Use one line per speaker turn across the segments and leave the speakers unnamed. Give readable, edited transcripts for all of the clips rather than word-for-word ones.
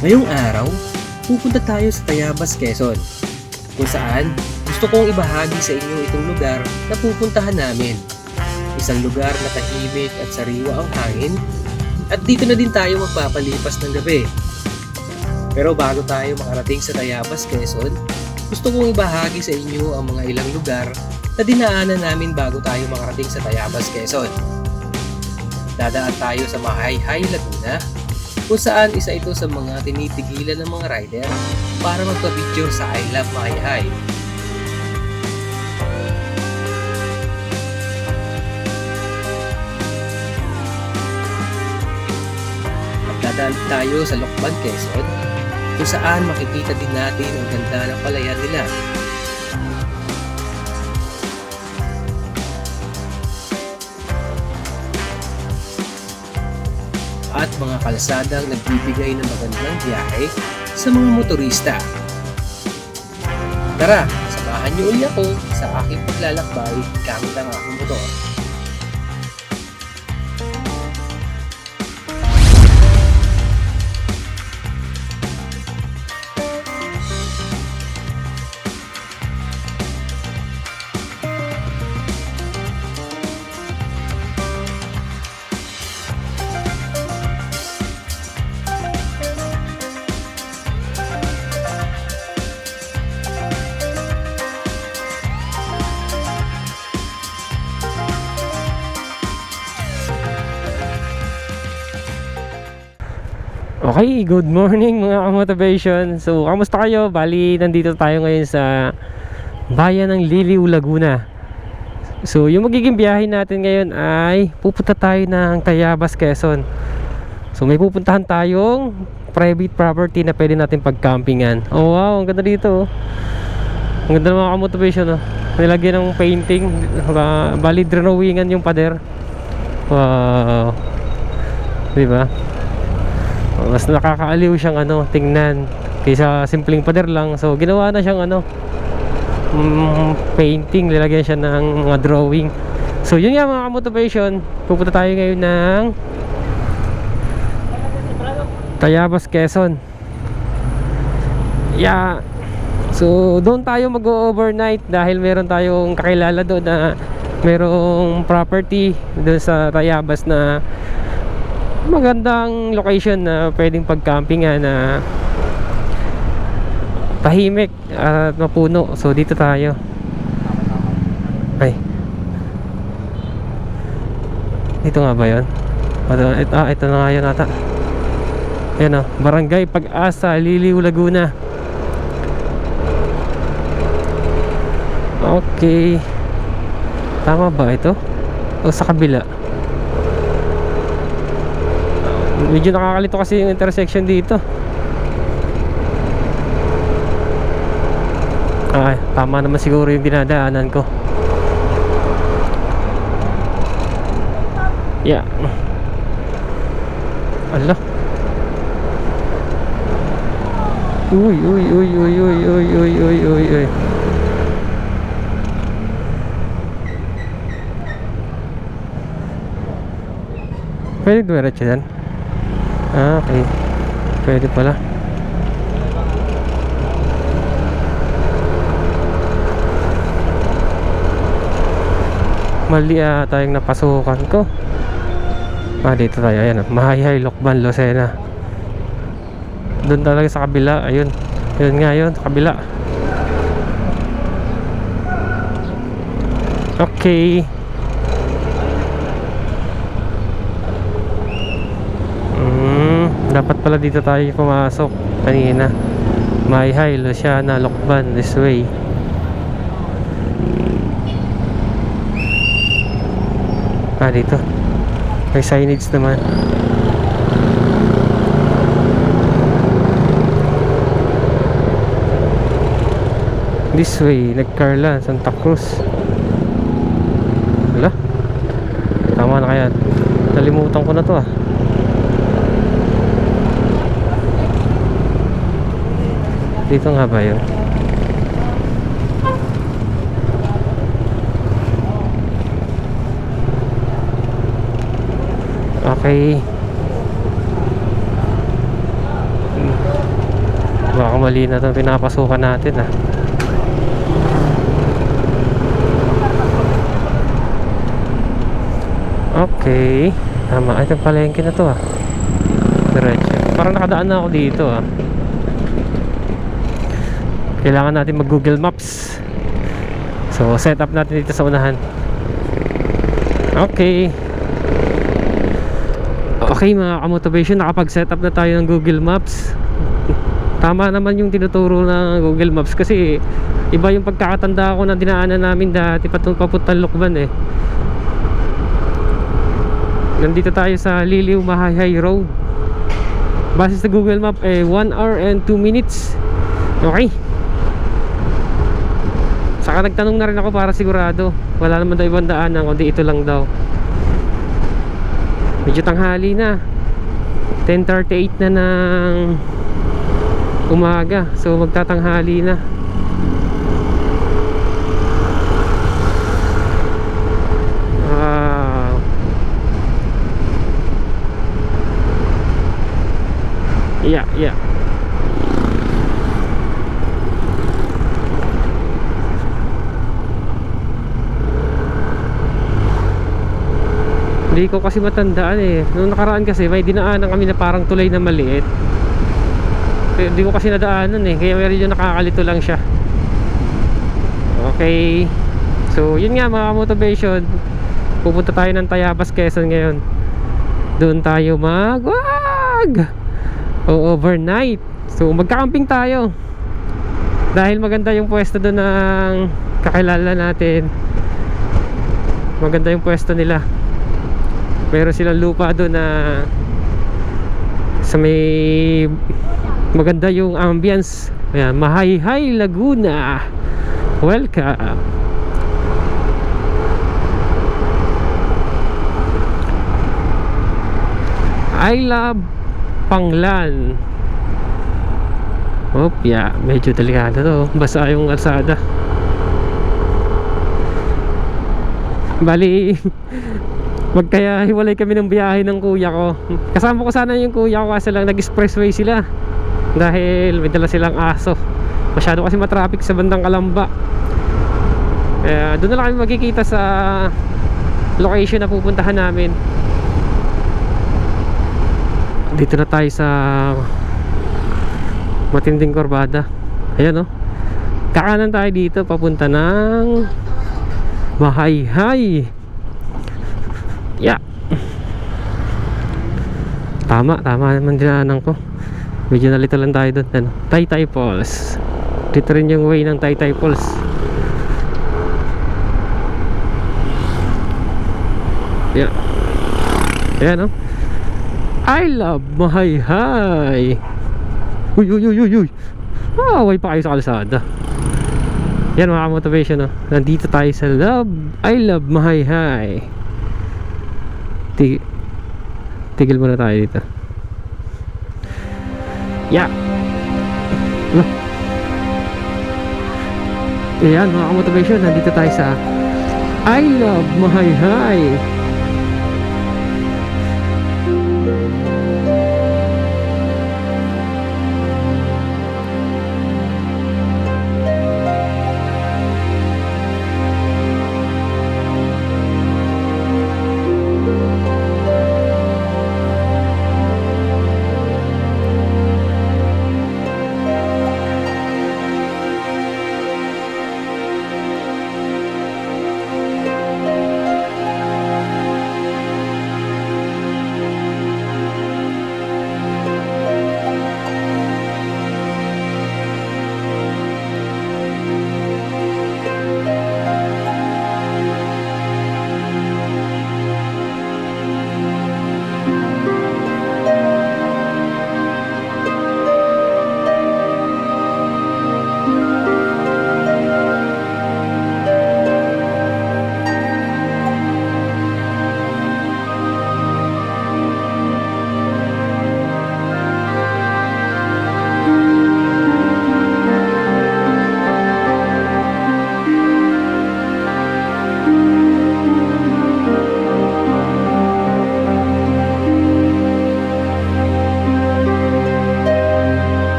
Ngayong araw, pupunta tayo sa Tayabas, Quezon, kung saan gusto kong ibahagi sa inyo itong lugar na pupuntahan namin. Isang lugar na tahimik at sariwa ang hangin, at dito na din tayo magpapalipas ng gabi. Pero bago tayo makarating sa Tayabas, Quezon, gusto kong ibahagi sa inyo ang mga ilang lugar na dinaanan namin bago tayo makarating sa Tayabas, Quezon. Dadaan tayo sa Mahayhay, Laguna, kung saan isa ito sa mga tinitigilan ng mga rider para magpa-video sa I Love Mahayhay. At dadaan tayo sa Lokban, Quezon, kung saan makikita din natin ang ganda ng palayan nila. At mga kalsadang nagbibigay ng magandang biyahe sa mga motorista. Tara, samahan niyo ulit ako sa aking paglalakbay gamit ang aking motor.
Okay, good morning mga ka-motivation. So, kamusta kayo? Bali, nandito tayo ngayon sa bayan ng Liliw, Laguna. So, yung magiging biyahe natin ngayon ay pupunta tayo ng Tayabas, Quezon. So, may pupuntahan tayong private property na pwede natin pag-campingan. Oh, wow, ang ganda dito. Ang ganda ng mga ka-motivation. Nilagyan ng painting. Bali, drawingan yung pader. Wow. Diba? Mas nakakaaliw siyang tingnan kaysa simpleng pader lang. So ginawa na siyang painting, lalagyan siya ng mga drawing. So yun nga mga motivation, pupunta tayo ngayon ng Tayabas, Quezon. Yeah. So doon tayo mag-overnight dahil meron tayong kakilala doon na merong property doon sa Tayabas na magandang location na pwedeng pag-campingan na tahimik at mapuno. So dito tayo. Ay, dito nga ba yun? Ito na nga yun ata. Ayan o, Barangay Pag-asa, Liliw, Laguna. Okay, tama ba ito? O sa kabila? Medyo nakakalito kasi yung intersection dito. Ay, tama naman siguro yung dinadaanan ko. Yeah. Allah. Uy. Pwede dumiretso dyan? Okay. Pwede pala. Mali tayong napasukan ko. Dito tayo. Ayan, Mahayhay, Lokban, Lucena. Doon talaga sa kabila. Ayun. Ayun nga yun, sa kabila. Okay. Dapat pala dito tayo pumasok kanina. Mahayhay, Lucena, Lokban, this way. Dito may signage naman. This way, Nagcarla, Santa Cruz. Wala, tama na kaya? Nalimutan ko na to Dito nga ba yun? Okay. mali na itong pinapasukan natin ah. Okay, tama. Ay, itong palengke na to ah. Diretso. Parang nakadaan na ako dito ah. Kailangan natin mag Google Maps. So set up natin dito sa unahan. Okay. Okay mga kamotivation, nakapag-set up na tayo ng Google Maps. Tama naman yung tinuturo ng Google Maps kasi iba yung pagkakatanda ko na dinaanan namin dati papuntang Lukban eh. Nandito tayo sa Liliw Mahayhay Road. Base sa Google Map 1 hour and 2 minutes. Okay. Saka nagtanong na rin ako para sigurado. Wala naman daw ibang daanan kundi ito lang daw. Medyo tanghali na. 10:38 na ng umaga. So magtatanghali na. Yeah. Hindi ko kasi matandaan eh. Noong nakaraan kasi may dinaanan kami na parang tulay na maliit. Hindi ko kasi nadaanan eh. Kaya medyo nakakalito lang siya. Okay. So yun nga mga motivation. Pupunta tayo ng Tayabas, Quezon ngayon. Doon tayo overnight. So magkakamping tayo. Dahil maganda yung pwesto doon ng kakilala natin. Maganda yung pwesto nila. Meron silang lupa doon na sa may maganda yung ambience. Ayan, Mahayhay Laguna. Welcome. I love Panglan. Yeah, medyo delikado to. Basa yung kalsada. Bali magkaya hiwalay kami ng biyahe ng kuya ko. Kasama ko sana yung kuya ko kasi lang nag-expressway sila. Dahil may dala silang aso. Masyado kasi matraffic sa bandang Kalamba. Doon na lang kami magkikita sa location na pupuntahan namin. Dito na tayo sa Matinding Corbada. Ayan o. Kakanan tayo dito papunta ng Mahayhay. Yeah. Tama naman dinaanan ko. Medyo nalito lang tayo doon. Taytay Falls. Dito rin yung way ng Taytay Falls. Yeah. Ayan o. I love Mahayhay. Uy. Away pa kayo sa kalsada. Yan mga motivation no? Nandito tayo sa I love Mahayhay. Tigil muna tayo dito. Yeah. Ayan mga motivation, nandito tayo sa I love Mahayhay.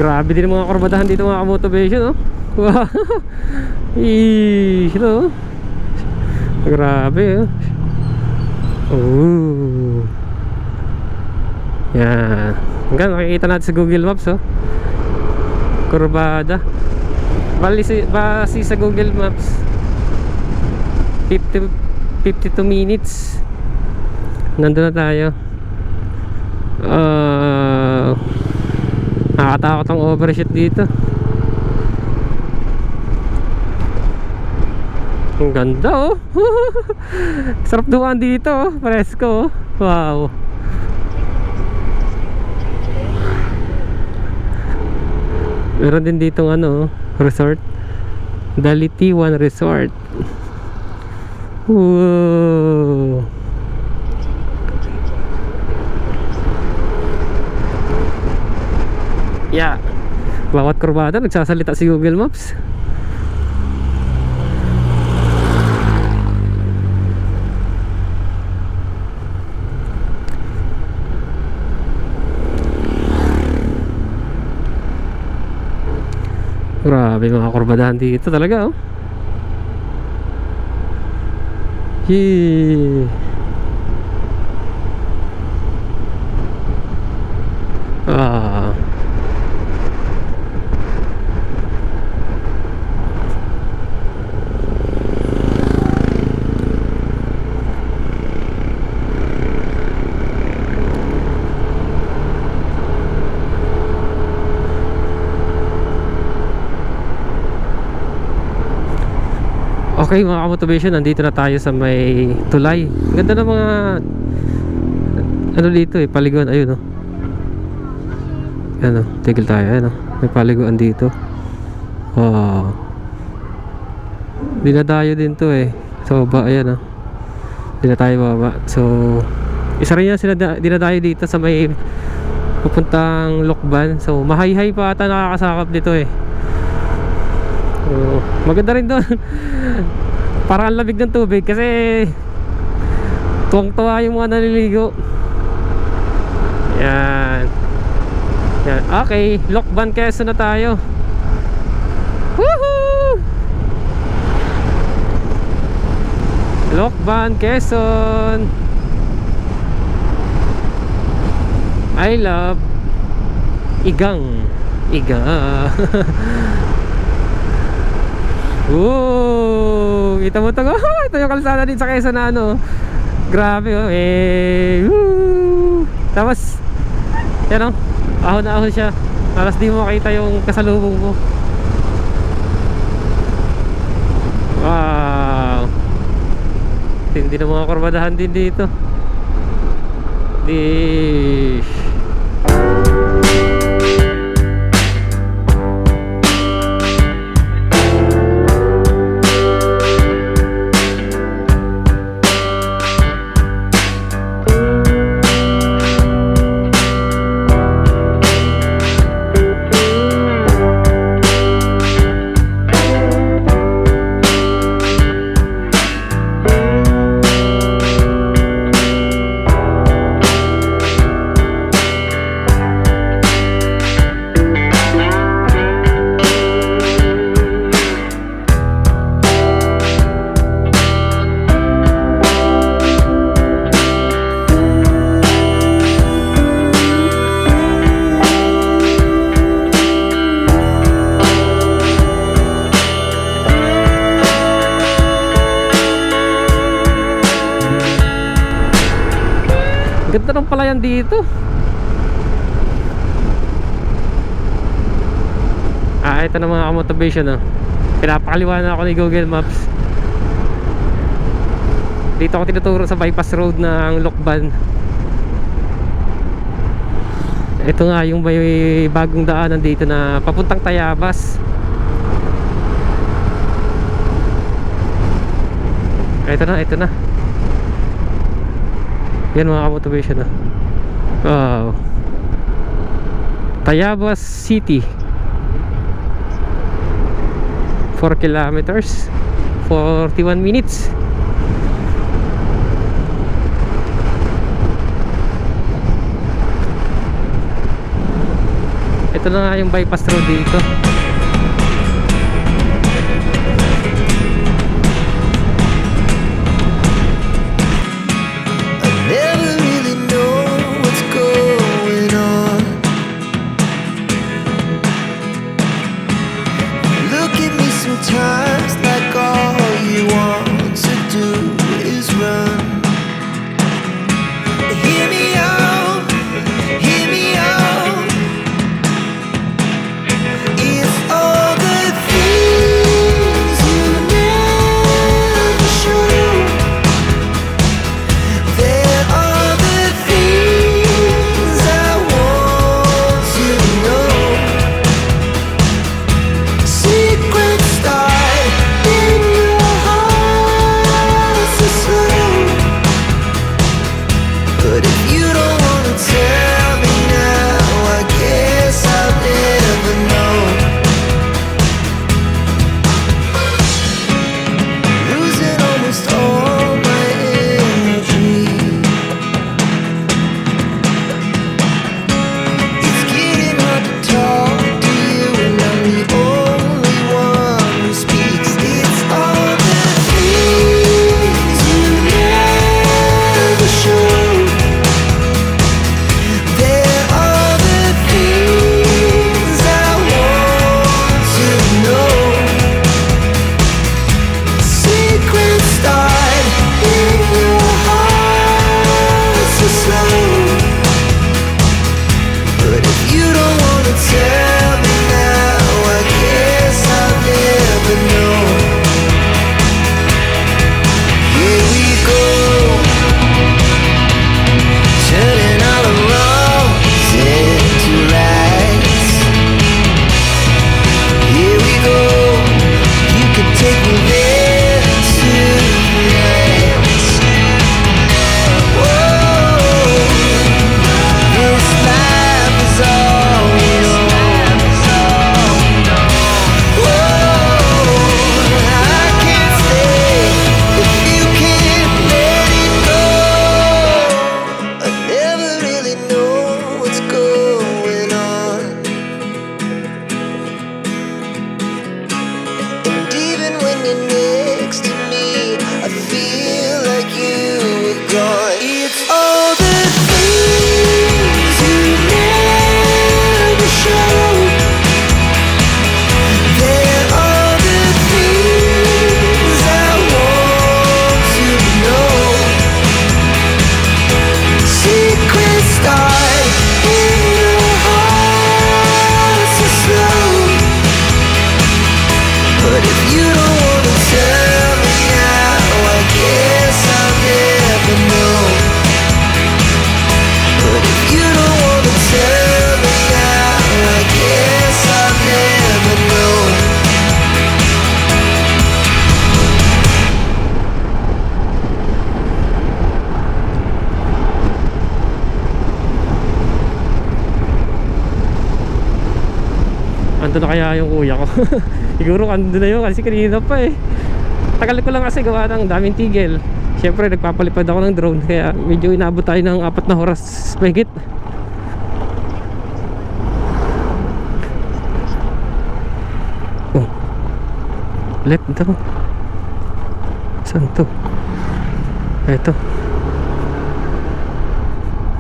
Grabe din ang mga kurbadahan dito mga kamotivation, oh. Wow. Ito, oh. Grabe, oh. Oh. Yan. Hanggang makikita natin sa Google Maps, oh. Kurbada. Base sa Google Maps 52 minutes nandun na tayo. Nakakatakot ang overshoot dito. Ang ganda, oh. Sarap dumaan dito, oh. Presko, oh. Wow. Meron din ditong ano, resort, Daliti One Resort. Wow. Yeah. Bawat kurbada nagsasalita si Google Maps. Grabe mga kurbadahan dito talaga, oh. Yee. Ah. Okay mga kamotivation, nandito na tayo sa may tulay. Ganda ng mga ano dito eh, paliguan. Ayun, oh. Ano, tigil tayo. Ano, may paliguan dito. Oh. Dinadayo din to eh. So ba, ayan, oh. Dinadayo baba. So isa rin yan sila dinadayo dito sa may pupuntang Lokban. So mahay-hay pa ata nakakasakap dito eh. Maganda rin doon. Parang ang lamig ng tubig kasi tuwang-tuwa yung mga naliligo. Yan. Yan. Okay, Lokban, Quezon na tayo. Woohoo! Lokban, Quezon. I love Igang. Kita mo ito? Ito yung kalsada din sa Quezon na ano. Grabe, oh. Woo! Tapos yan, oh. Ahon na ahon siya. Tapos di mo makita yung kasalubong mo. Wow. Tindi na mga kurbadahan din dito. Dish. Ganda ng palayan dito. Ito na mga motivation, oh. Pinapakaliwa na ako ni Google Maps. Dito ako tinuturo sa bypass road ng Lokban. Ito nga yung may bagong daanan dito na papuntang Tayabas. Ito na. Yan mga motivation, na. Wow. Tayabas City. 4 kilometers 41 minutes. Ito na nga yung bypass road dito.
Never really know what's going on. Look at me sometimes like all you want to do is run. Hear me out, hear me out. It's all the things you never show. There are the things I want to know. Secrets start in your heart so slow. But if you don't wanna tell me now, I guess I'll never know. Losing almost all my energy. It's getting hard to talk to you, and I'm the only one who speaks. It's all the things you never show. There are the things I want to know. Secrets start in your heart so slow. But if you don't wanna tell me now, I guess I'll never know. Here we go, turning all the wrongs into rights. Here we go, you can take me there tonight. Whoa, this life is all we know. Whoa, I can't stay if you can't let it go. I never really know what's going on. And even when you're next to me, I feel like you were gone. It's all the things you never show. There are the things I want to know. Secrets start in your heart so slow. But if you don't wanna tell me now, I guess I'll never know. But if you don't wanna tell me now, I guess I'll never know.
Ando na kaya yung kuya ko? Siguro ando na yun kasi kanina pa eh. Tagal ko lang kasi gawa ng daming tigil. Siyempre nagpapalipad ako ng drone, kaya medyo inabot tayo ng 4 na oras mahigit. Oh, left daw. Saan to? Eto.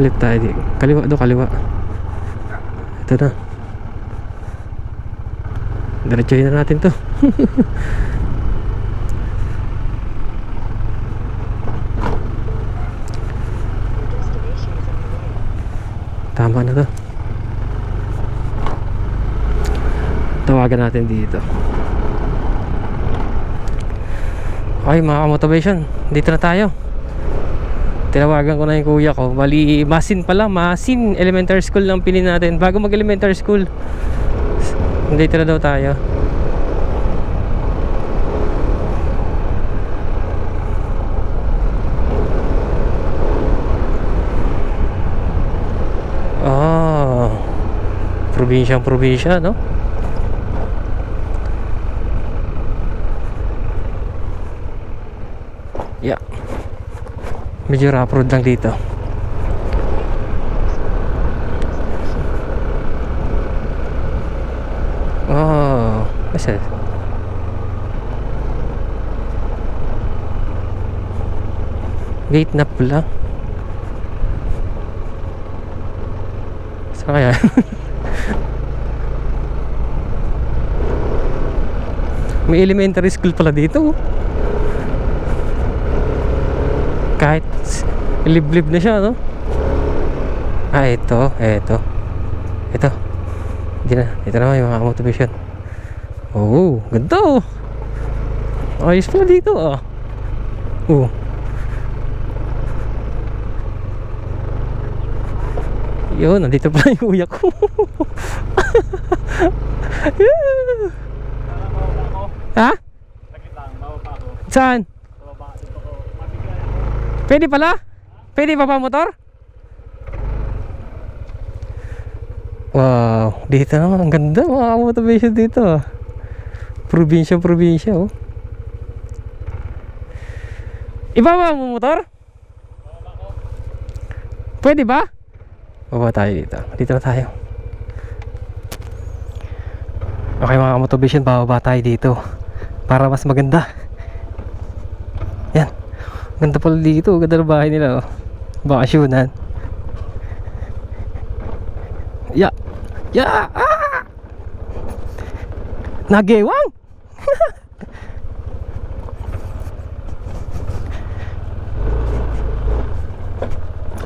Left tayo di. Kaliwa daw, kaliwa. Ito na. Diretsuhin na natin to. Tama na to. Tawagan natin dito. Okay mga motivation, dito na tayo. Tinawagan ko na yung kuya ko. Bali Masin pala, Masin Elementary School lang pinin natin. Bago mag elementary school, dito na daw tayo. Probinsya, no? Yeah. Medyo rough road lang dito. Isa. Gate na pala. Saan kaya? May elementary school pala dito. Kahit liblib na siya, no? Ah, ito. Ito naman yung mga motivation. Oh, ganda oh. Ayos pala dito ah. Oh. Yun, nandito pala yung kuya ko. Ha? Saan? Pwede pala? Pwede pa motor? Wow, dito naman ang ganda mga motivation dito. Probinsya oh. Ibaba mo motor? Pwede ba? Baba tayo dito. Dito na tayo. Okay mga motivation, bababa tayo dito para mas maganda. Yan. Ganda pala dito. Ganda ng bahay nila oh. Bakasyonan. Ah! Nagewang!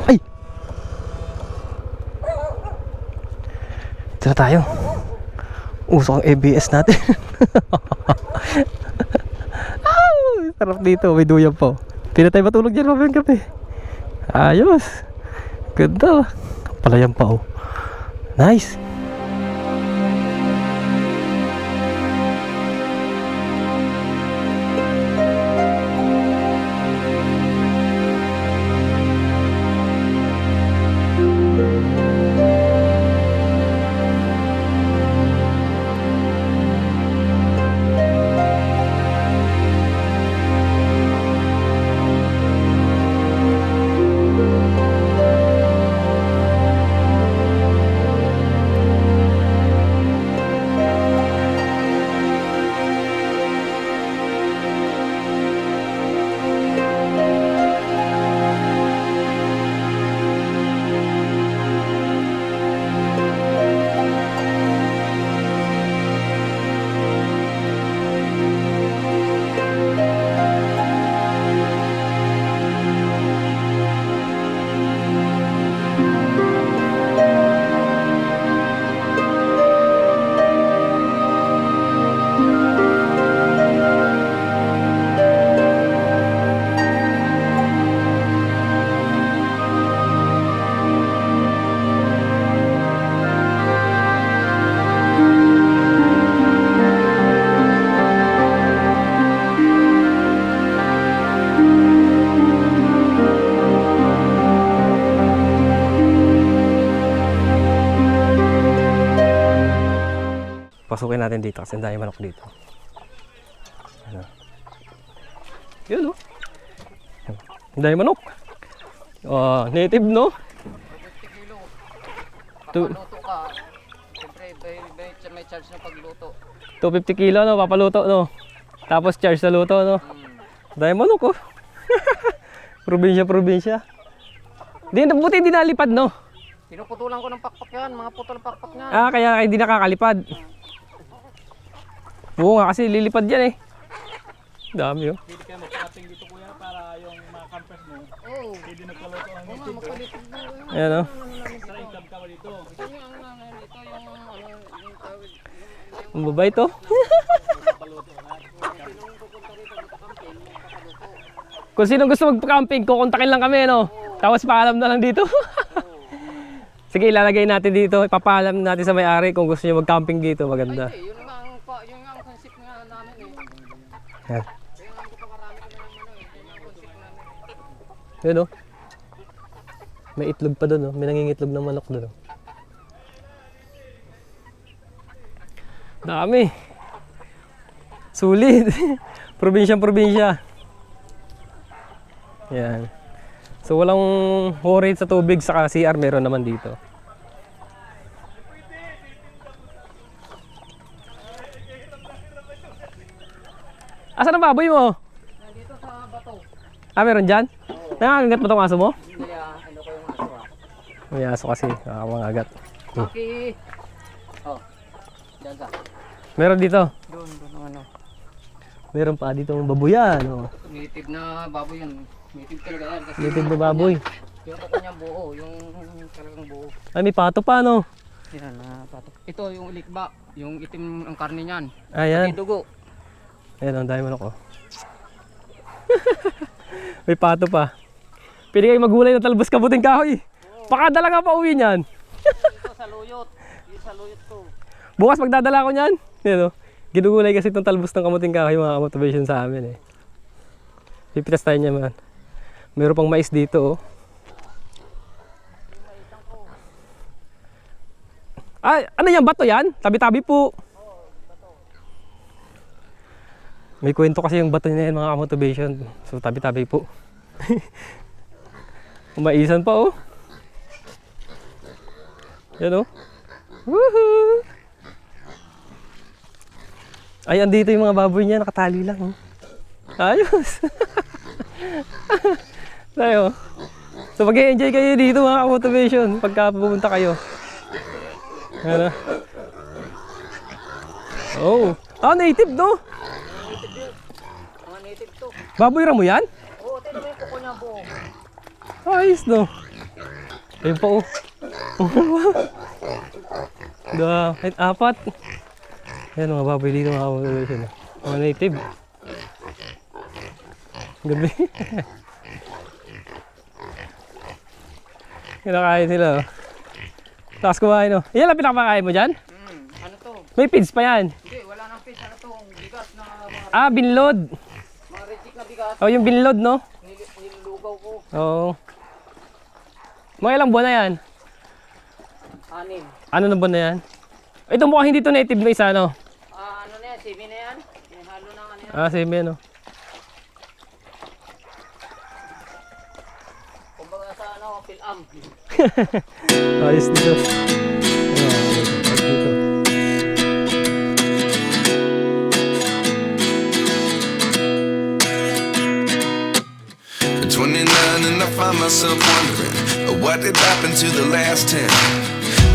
Ay! Tira tayo. Uso ang ABS natin. Sarap dito, may duyan po. Hindi na tayo matulog dyan mamayang gabi. Ayos. Ganda. Palayan pa oh. Nice. Pasukin natin dito kasi ang dami manok dito. Ano? Yun oh. Ang dami manok. Native no?
50 kilo. Papaluto ka. Siyempre may charge na pagluto.
250 kilo no, papaluto no. Tapos charge sa luto no. Dami manok oh. Probinsya. Buti hindi nalipad no.
Pinuputulan ko ng pakpak yan, mga putol pakpak niyan.
Ah, kaya hindi nakakalipad. Oo nga kasi lilipad yan eh. Dami oh.
Pwede kayo magpakating dito kuya para yung mga campers mo.
Oo.
Pwede nagkaluto ang
Oo nga, magpalitid na.
Ayan oh.
Sa income ka ba dito?
Ito yung tawid.
Ang babay to. Kung sino gusto magpa-camping, kukontakin lang kami no. Tapos paalam na lang dito. Sige, ilalagay natin dito. Ipapaalam natin sa may-ari kung gusto niyo mag-camping dito. Maganda.
Ay, yun ang concept nga namin eh.
Yan.
Kaya nga ko pakarami kami ng ano eh. Yun ang concept namin.
Yun oh. May itlog pa doon oh. May nangingitlog ng manok doon oh. Dami. Sulit. Probinsya. Yan. So walang worry sa tubig sa CR, meron naman dito. Asan ang baboy mo?
Nandito sa bato.
Ah, meron dyan? Nakakagat mo tong aso mo?
Hindi ano ko yung aso ah.
May aso kasi, nakakamangagat.
Okay. Oh. Diyan sa.
Meron dito.
Doon ano.
Meron pa dito ang baboyan. Oh.
Native na baboy yan. Native talaga yan. Kasi
Native na baboy.
Yung kuko niya buo. Yung talagang buo.
Ay, may pato pa, no?
Yan na pato. Ito yung ulikba. Yung itim ang karne niyan.
Ayan.
Pati dugo.
Ayan, ang dami manok, oh. May pato pa. Pwede kayo magulay na talbos kabuting kahoy. Pakadala ka pa uwi niyan.
Ito sa luyot. Yung sa luyot to.
Bukas magdadala ko niyan. Yan, oh. Ginugulay kasi itong talbos ng kamuting kahoy, mga motivation sa amin, eh. Pipitas tayo niya, man. Meron pang mais dito, oh. Ay, ano yan? Bato yan? Tabi-tabi po. May kwento kasi yung bato niya yan, mga motivation. So, tabi-tabi po. Umaisan pa, oh. Yan, oh. Woohoo! Ay, andito yung mga baboy niya, nakatali lang, oh. Ayos! Tayo. So, mag-enjoy kayo dito, mga motivation, pagka pupunta kayo. Ano? Oh. Ah, native, no?
Mga native to.
Baboy ra mo yan?
Oo, ito yung kuko niya buo.
Ayos, no? Ayun pa, oh. Kahit apat. Yan, mga baboy dito, mga motivation. Mga native. Gabi. Kinakain sila, oh. Tapos kumain, oh. Yan lang pinakapakain mo dyan?
Ano to?
May feeds pa yan.
Hindi, wala nang fish. Ano to? Bigas na mga,
Ah, binlod.
mga reject na bigas.
Oh, yung binlod, no?
Nilulugaw ko.
Oo. Mga ilang buwan na yan?
6.
Ano na buwan na yan? Ito mukhang hindi to native na isa, no?
Ano na yan? Simi na yan? Halo ng ano yan?
Ah, same yan, no?
Kumbaga sa ano, Phil-Am.
Ayos dito. Ayos dito.
At 29 and I find myself wondering what did happen to the last 10.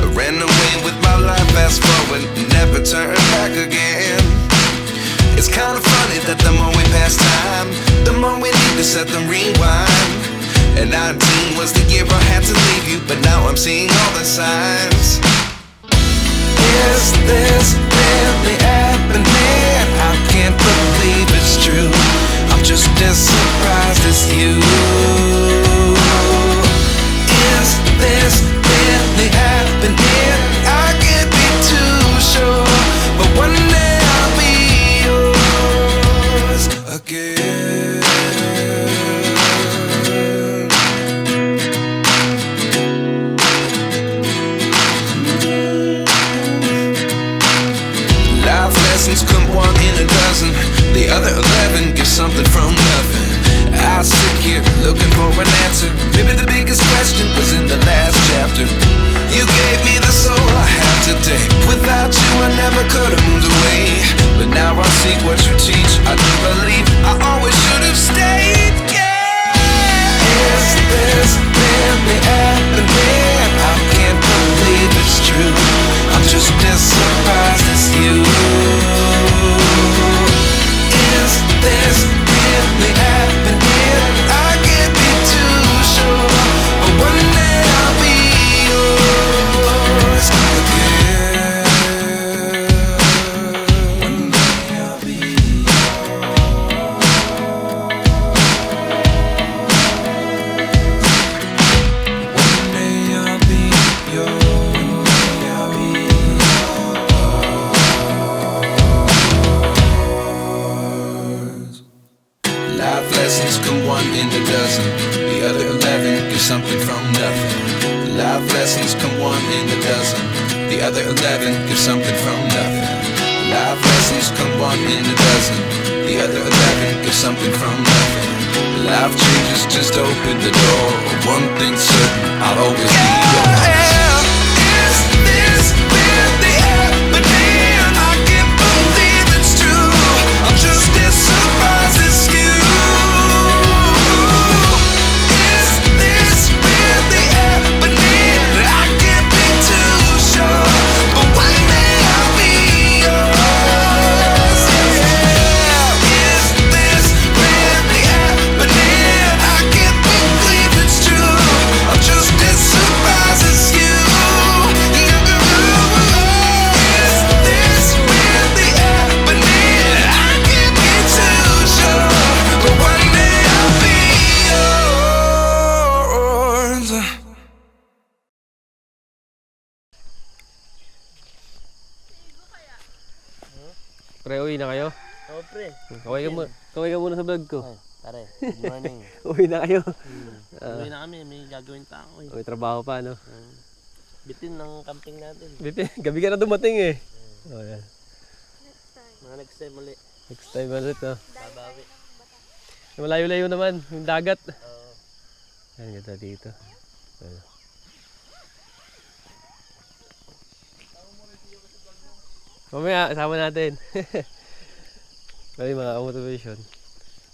I ran away with my life, fast forward, never turn back again. It's kind of funny that the more we pass time, the more we need to set them rewind. And 19 was the year I had to leave you, but now I'm seeing all the signs. Is this really happening? I can't believe it's true. I'm just as surprised as you. Is this really happening? I can't be too sure, but one day I'll be yours again. Life lessons come one in a dozen. The other 11 give something from nothing. I sit here looking for an answer. Maybe the biggest question was in the last chapter. You gave me the soul I have today. Without you I never could have moved away. But now I see what you teach. I do believe I always should have stayed. Yeah. Is this really happening? I can't believe it's true. I'm just as surprised as you. Is this really happening? I can't be too sure, but one day I'll be yours again. One day I'll be One day I'll be yours. One day I'll be yours. Life lessons come one in a dozen. The other 11 give something from nothing. Life lessons come one in a dozen. The other 11 give something from nothing. Life lessons come one in a dozen. The other 11 give something from nothing. Life changes, just open the door. One thing's certain, I'll always be yours. Is this really happening? I can't believe it's true. I'm just as surprised.
Pre, uwi na kayo?
Oo, pre.
Kaway ka muna sa vlog ko.
Pare, good morning.
Uwi na kayo.
Uwi na kami, may gagawin pa ako eh.
May trabaho pa, no?
Bitin ng camping natin.
Bitin, gabi ka na dumating eh. Oh, yan.
Mga next time ulit.
Next time ulit, no?
Babawi.
Malayo-layo naman, yung dagat.
Oo.
Ayan, ganda dito. Ayan. Mamaya, kasama natin. Bali mga motivation.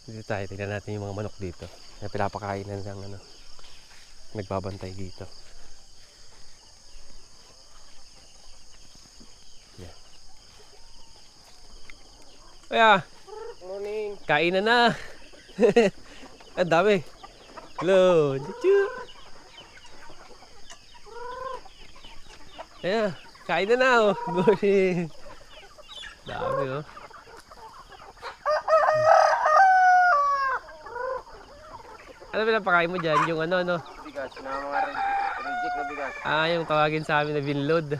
Dito tayo, tingnan natin yung mga manok dito. Na pinapakainan ng ano, nagbabantay dito. Yan. Kaya,
Morning.
kain na. Ang dami. Hello. Chuchu. Ayan, kain na oh. Morning. Dami oh. Ano pinapakain mo dyan? Yung ano, no?
Bigas, na mga reject na bigas.
Ah, yung tawagin sa amin na vinload.